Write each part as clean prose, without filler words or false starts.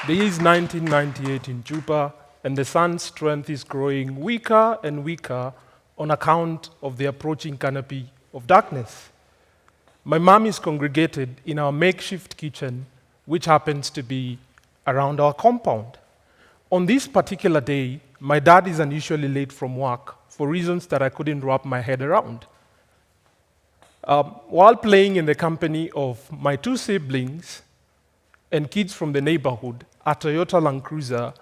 The year is 1998 in Juba, and the sun's strength is growing weaker and weaker on account of the approaching canopy of darkness. My mom is congregated in our makeshift kitchen, which happens to be around our compound. On this particular day, my dad is unusually late from work for reasons that I couldn't wrap my head around. While playing in the company of my two siblings and kids from the neighborhood, a Toyota Land Cruiser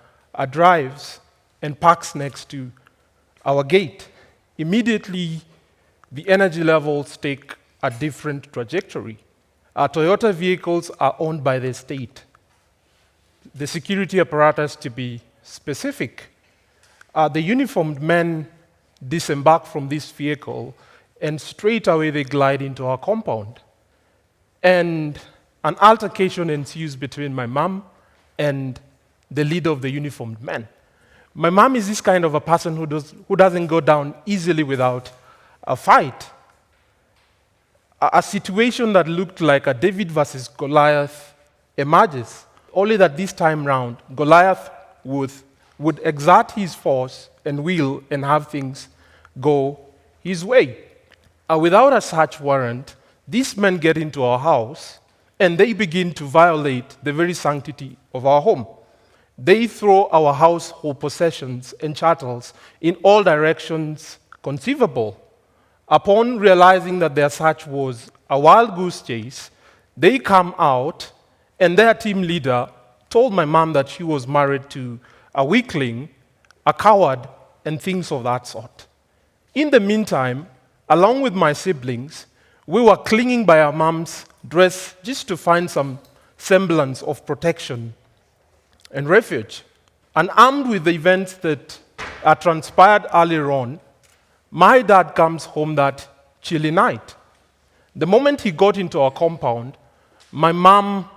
drives and parks next to our gate. Immediately, the energy levels take a different trajectory. Our Toyota vehicles are owned by the state. The security apparatus, to be specific, the uniformed men disembark from this vehicle and straight away they glide into our compound. And an altercation ensues between my mom and the leader of the uniformed men. My mom is this kind of a person who doesn't go down easily without a fight. A situation that looked like a David versus Goliath emerges, only that this time round, Goliath would exert his force and will and have things go his way. Without a search warrant, these men get into our house and they begin to violate the very sanctity of our home. They throw our household possessions and chattels in all directions conceivable. Upon realizing that their search was a wild goose chase, they come out, and their team leader told my mom that she was married to a weakling, a coward, and things of that sort. In the meantime, along with my siblings, we were clinging by our mom's dress just to find some semblance of protection and refuge. And armed with the events that transpired earlier on, my dad comes home that chilly night. The moment he got into our compound, my mom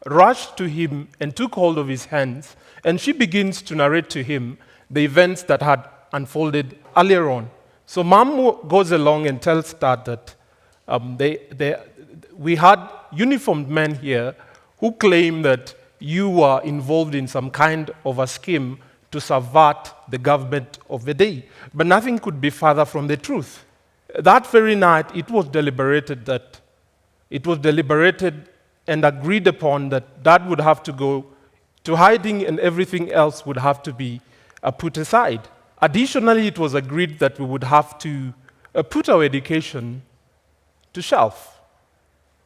rushed to him and took hold of his hands, and she begins to narrate to him the events that had unfolded earlier on. So mom goes along and tells dad that we had uniformed men here who claim that you were involved in some kind of a scheme to subvert the government of the day. But nothing could be further from the truth. That very night, it was deliberated and agreed upon that Dad would have to go to hiding and everything else would have to be put aside. Additionally, it was agreed that we would have to put our education to shelf.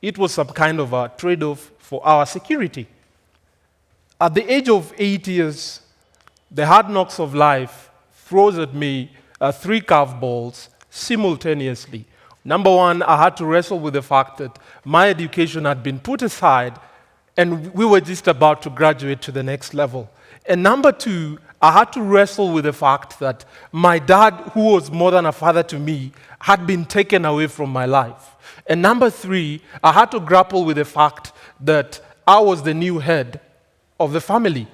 It was some kind of a trade-off for our security. At the age of 8 years, the hard knocks of life throws at me 3 curveballs simultaneously. Number one, I had to wrestle with the fact that my education had been put aside and we were just about to graduate to the next level. And number two, I had to wrestle with the fact that my dad, who was more than a father to me, had been taken away from my life. And number three, I had to grapple with the fact that I was the new head of the family.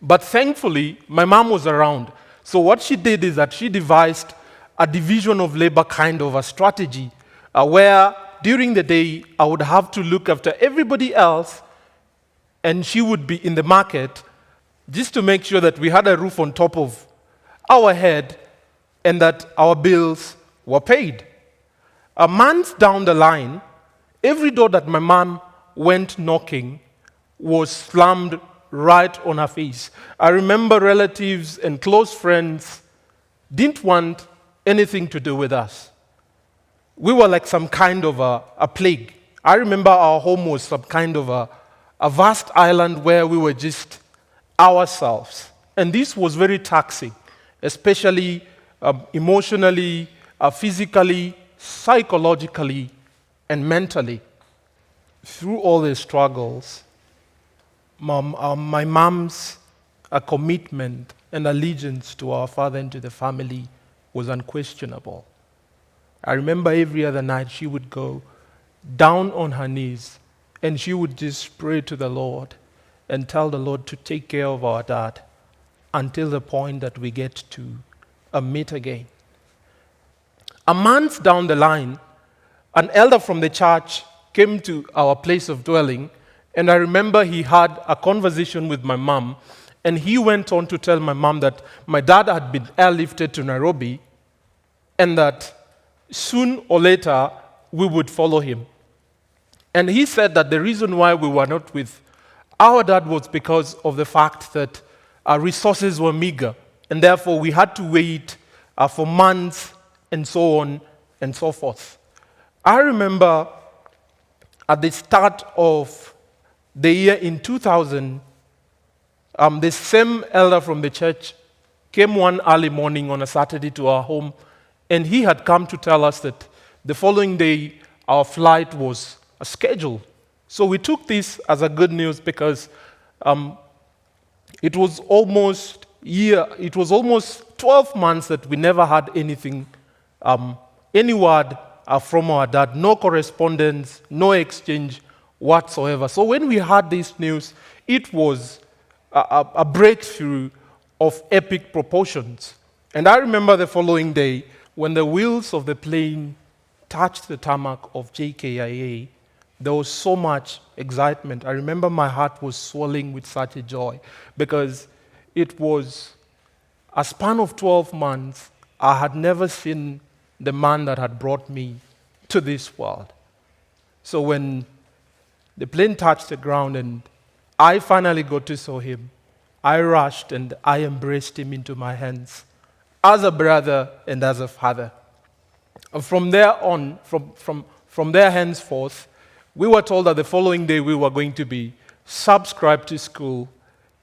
But thankfully, my mom was around. So what she did is that she devised a division of labor kind of a strategy where during the day I would have to look after everybody else and she would be in the market just to make sure that we had a roof on top of our head and that our bills were paid. A month down the line, every door that my mom went knocking was slammed right on her face. I remember relatives and close friends didn't want anything to do with us. We were like some kind of a plague. I remember our home was some kind of a vast island where we were just ourselves. And this was very taxing, especially emotionally, physically, psychologically, and mentally. Through all these struggles, my mom's commitment and allegiance to our father and to the family was unquestionable. I remember every other night she would go down on her knees and she would just pray to the Lord and tell the Lord to take care of our dad until the point that we get to meet again. A month down the line, an elder from the church came to our place of dwelling And I remember he had a conversation with my mom, and he went on to tell my mom that my dad had been airlifted to Nairobi, and that soon or later we would follow him. And he said that the reason why we were not with our dad was because of the fact that our resources were meager, and therefore we had to wait for months and so on and so forth. I remember at the start of the year in 2000, the same elder from the church came one early morning on a Saturday to our home, and he had come to tell us that the following day our flight was scheduled. So we took this as a good news because it was almost 12 months that we never had anything, any word from our dad, no correspondence, no exchange whatsoever. So when we had this news, it was a breakthrough of epic proportions. And I remember the following day when the wheels of the plane touched the tarmac of JKIA, there was so much excitement. I remember my heart was swelling with such a joy because it was a span of 12 months. I had never seen the man that had brought me to this world. So when the plane touched the ground and I finally got to see him, I rushed and I embraced him into my hands as a brother and as a father. And from there on, from there henceforth, we were told that the following day we were going to be subscribed to school.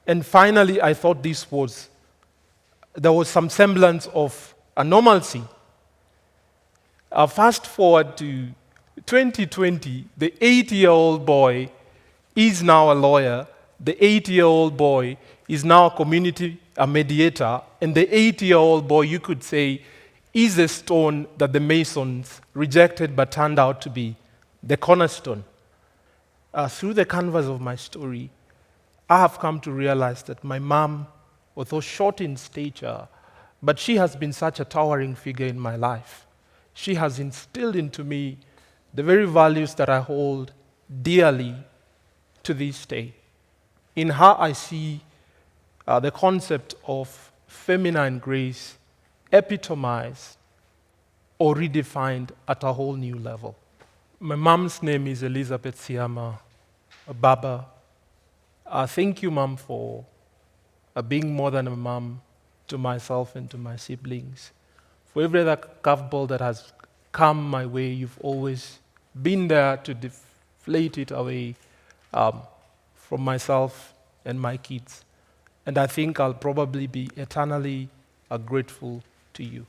And finally, I thought there was some semblance of a normalcy. Fast forward to 2020, the 8-year-old boy is now a lawyer. The 8-year-old boy is now a community mediator. And the 8-year-old boy, you could say, is the stone that the masons rejected but turned out to be the cornerstone. Through the canvas of my story, I have come to realize that my mom, although short in stature, but she has been such a towering figure in my life. She has instilled into me the very values that I hold dearly to this day. In her, I see the concept of feminine grace epitomized or redefined at a whole new level. My mom's name is Elizabeth Siama Baba. Thank you, Mom, for being more than a mom to myself and to my siblings. For every other curveball that has come my way, you've always been there to deflate it away from myself and my kids. And I think I'll probably be eternally grateful to you.